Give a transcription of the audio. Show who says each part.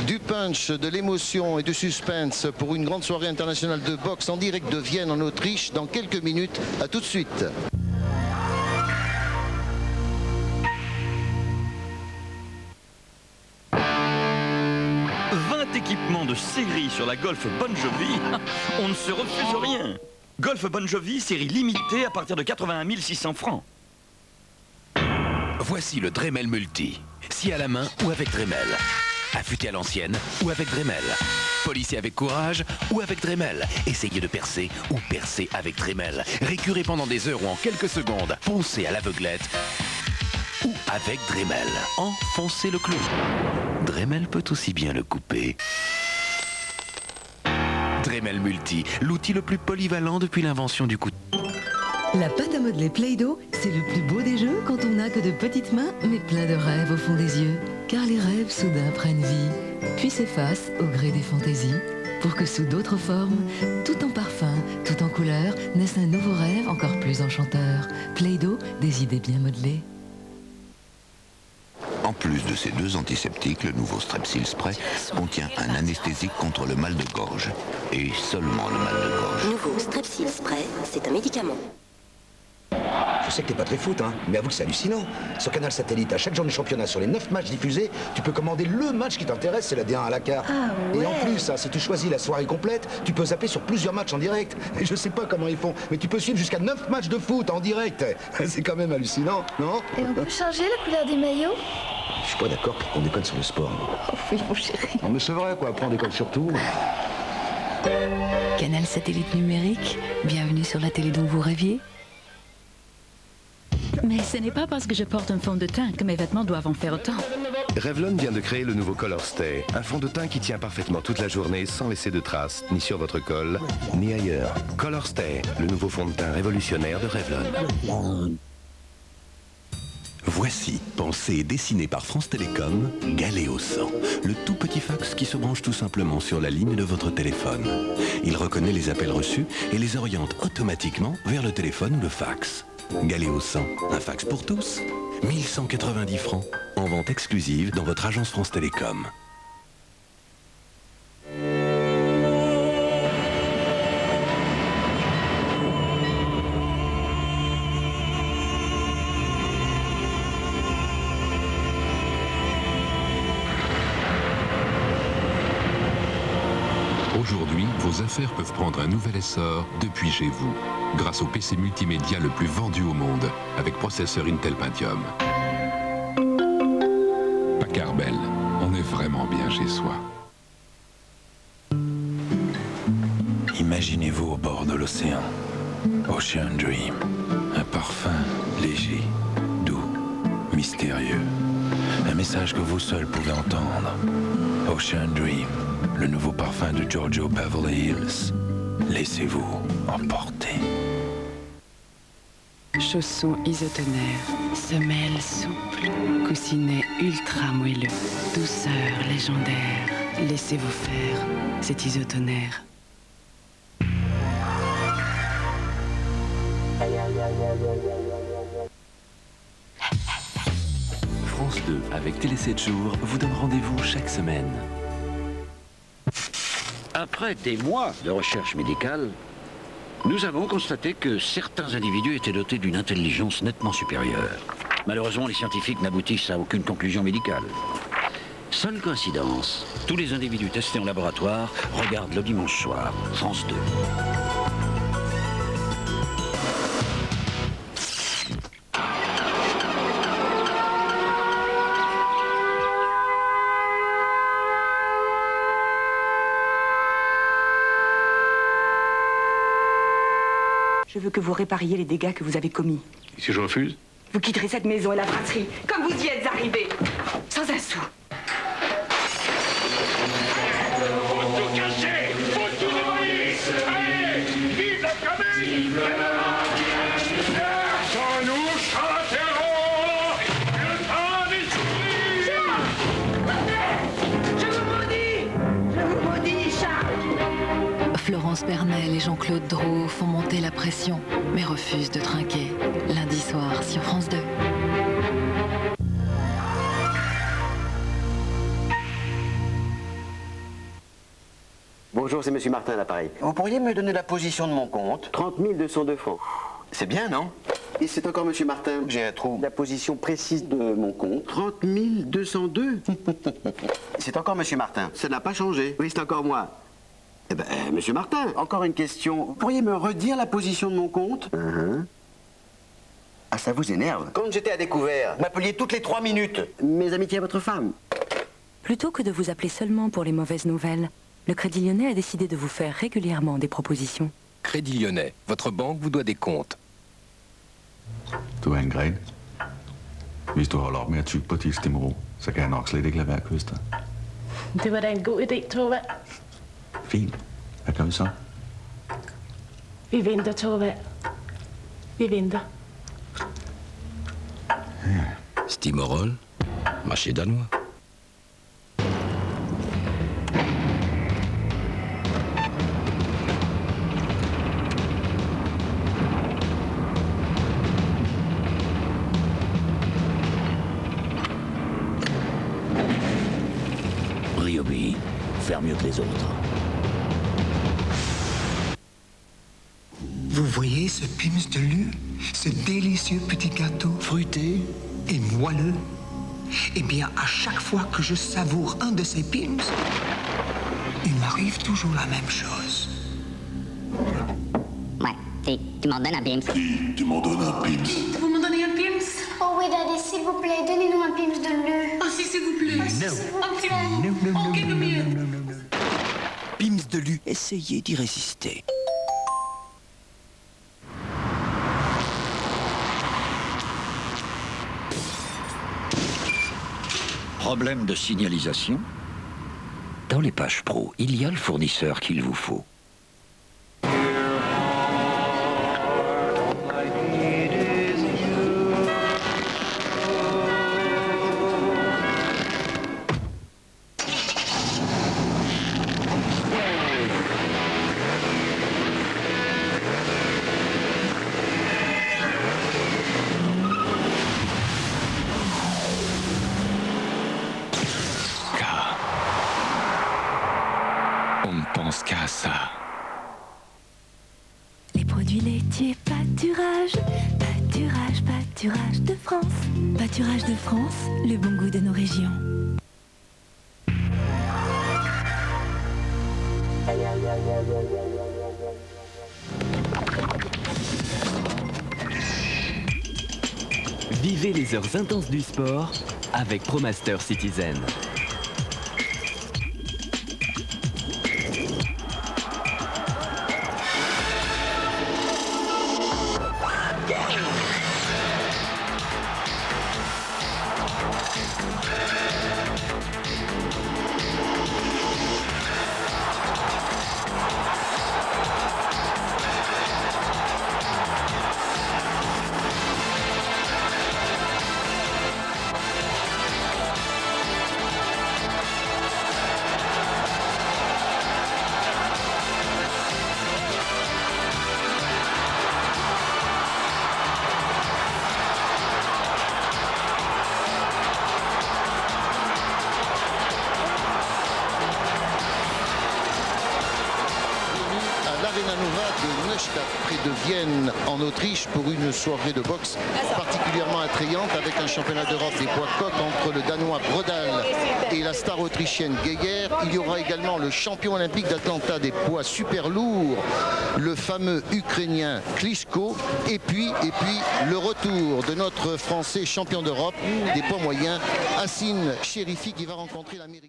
Speaker 1: Du punch, de l'émotion et du suspense pour une grande soirée internationale de boxe en direct de Vienne en Autriche dans quelques minutes. À tout de suite.
Speaker 2: Équipement de série sur la Golf Bon Jovi, on ne se refuse rien. Golf Bon Jovi, série limitée à partir de 81 600 francs.
Speaker 3: Voici le Dremel Multi. Si à la main ou avec Dremel. Affûté à l'ancienne ou avec Dremel. Polissé avec courage ou avec Dremel. Essayez de percer ou percer avec Dremel. Récurez pendant des heures ou en quelques secondes. Poncez à l'aveuglette ou avec Dremel. Enfoncez le clou. Dremel peut aussi bien le couper. Dremel Multi, l'outil le plus polyvalent depuis l'invention du couteau.
Speaker 4: La pâte à modeler Play-Doh, c'est le plus beau des jeux quand on n'a que de petites mains, mais plein de rêves au fond des yeux. Car les rêves soudain prennent vie, puis s'effacent au gré des fantaisies, pour que sous d'autres formes, tout en parfum, tout en couleur, naisse un nouveau rêve encore plus enchanteur. Play-Doh, des idées bien modelées.
Speaker 5: En plus de ces deux antiseptiques, le nouveau Strepsil Spray contient un anesthésique contre le mal de gorge. Et seulement le mal de gorge.
Speaker 6: Nouveau Strepsil Spray, c'est un médicament.
Speaker 7: Je sais que t'es pas très foot, hein, mais avoue que c'est hallucinant. Sur Canal Satellite, à chaque journée de championnat, sur les 9 matchs diffusés, tu peux commander le match qui t'intéresse, c'est la D1 à la carte.
Speaker 6: Ah ouais.
Speaker 7: Et en plus, si tu choisis la soirée complète, tu peux zapper sur plusieurs matchs en direct. Et je sais pas comment ils font, mais tu peux suivre jusqu'à 9 matchs de foot en direct. C'est quand même hallucinant, non?
Speaker 8: Et on peut changer la couleur des maillots?
Speaker 7: Je suis pas d'accord pour qu'on déconne sur le sport.
Speaker 8: Oh oui, mon chéri.
Speaker 7: Non mais c'est vrai, quoi, après on déconne sur tout.
Speaker 4: Canal Satellite numérique, bienvenue sur la télé dont vous rêviez.
Speaker 9: Mais ce n'est pas parce que je porte un fond de teint que mes vêtements doivent en faire autant.
Speaker 10: Revlon vient de créer le nouveau Color Stay, un fond de teint qui tient parfaitement toute la journée sans laisser de traces, ni sur votre col, ni ailleurs. Color Stay, le nouveau fond de teint révolutionnaire de Revlon.
Speaker 3: Voici, pensé et dessiné par France Télécom, Galéo 100, le tout petit fax qui se branche tout simplement sur la ligne de votre téléphone. Il reconnaît les appels reçus et les oriente automatiquement vers le téléphone ou le fax. Galéo 100, un fax pour tous, 1190 francs, en vente exclusive dans votre agence France Télécom.
Speaker 11: Aujourd'hui, vos affaires peuvent prendre un nouvel essor depuis chez vous, grâce au PC multimédia le plus vendu au monde, avec processeur Intel Pentium. Packard Bell, on est vraiment bien chez soi.
Speaker 3: Imaginez-vous au bord de l'océan, Ocean Dream, un parfum léger, doux, mystérieux, un message que vous seul pouvez entendre. Ocean Dream, le nouveau parfum de Giorgio Beverly Hills. Laissez-vous emporter.
Speaker 12: Chaussons isotonaires, semelles souples, coussinets ultra moelleux, douceur légendaire. Laissez-vous faire, c'est isotonaire.
Speaker 13: France 2, avec Télé 7 jours, vous donne rendez-vous chaque semaine.
Speaker 14: Après des mois de recherche médicale, nous avons constaté que certains individus étaient dotés d'une intelligence nettement supérieure. Malheureusement, les scientifiques n'aboutissent à aucune conclusion médicale. Seule coïncidence, tous les individus testés en laboratoire regardent le dimanche soir, France 2.
Speaker 15: Je veux que vous répariez les dégâts que vous avez commis.
Speaker 14: Et si je refuse?
Speaker 15: Vous quitterez cette maison et la brasserie, comme vous y êtes arrivé, sans un sou.
Speaker 16: Faut tout casser, faut tout démolir. Allez, vive la commune! Sans nous chanterons le temps des
Speaker 15: Je vous maudis, Charles.
Speaker 4: Florence Bernel et Jean-Claude Drault font monter la pression, mais refusent de trinquer. Lundi soir sur France 2.
Speaker 17: Bonjour, c'est Monsieur Martin à l'appareil.
Speaker 7: Vous pourriez me donner la position de mon compte?
Speaker 17: 30 202 francs.
Speaker 7: C'est bien, non?
Speaker 17: Et c'est encore Monsieur Martin.
Speaker 7: J'ai un trou.
Speaker 17: La position précise de mon compte.
Speaker 7: 30 202.
Speaker 17: C'est encore Monsieur Martin.
Speaker 7: Ça n'a pas changé.
Speaker 17: Oui, c'est encore moi.
Speaker 7: Eh ben, Monsieur Martin,
Speaker 17: Encore une question.
Speaker 7: vous pourriez me redire la position de mon compte?
Speaker 17: Ah, ça vous énerve?
Speaker 7: Quand j'étais à découvert, vous m'appeliez toutes les 3 minutes.
Speaker 17: Mes amitiés à votre femme.
Speaker 18: Plutôt que de vous appeler seulement pour les mauvaises nouvelles, le Crédit Lyonnais a décidé de vous faire régulièrement des propositions.
Speaker 3: Crédit Lyonnais, votre banque vous doit des comptes.
Speaker 19: Du er en gren. Hvis du holder op med at tygge på dit stimero, så kan jeg nok slet ikke lade være at kysse dig.
Speaker 20: Det var da en god idé, Torvald.
Speaker 19: Fint. Hvad gør vi så?
Speaker 20: Vi venter, Torvald. Vi venter.
Speaker 3: Stimorol, marché danois.
Speaker 14: Ryobi, faire mieux que les autres.
Speaker 21: Vous voyez ce Pims de Lu, ce délicieux petit gâteau fruité et moelleux? Eh bien, à chaque fois que je savoure un de ces Pims, il m'arrive toujours la même chose.
Speaker 22: Ouais, tu m'en donnes un Pims.
Speaker 19: Tu m'en donnes un Pims.
Speaker 8: Vous me donnez un Pims? Oh oui, Daddy, s'il vous plaît, donnez-nous un Pims de Lu.
Speaker 21: Oh si, s'il vous plaît.
Speaker 8: Un petit moment. Ok, de mieux.
Speaker 14: Pims de Lu, essayez d'y résister. Problème de signalisation? Dans les pages pro, il y a le fournisseur qu'il vous faut.
Speaker 3: On ne pense qu'à ça.
Speaker 4: Les produits laitiers pâturage, pâturage, pâturage de France. Pâturage de France, le bon goût de nos régions.
Speaker 13: Vivez les heures intenses du sport avec ProMaster Citizen.
Speaker 1: de Neustadt, près de Vienne, en Autriche, pour une soirée de boxe particulièrement attrayante, avec un championnat d'Europe des poids coqs entre le Danois Brodal et la star autrichienne Geiger. Il y aura également le champion olympique d'Atlanta des poids super lourds, le fameux Ukrainien Klitschko, et puis le retour de notre Français champion d'Europe des poids moyens, Hassan Cherifi, qui va rencontrer l'Amérique.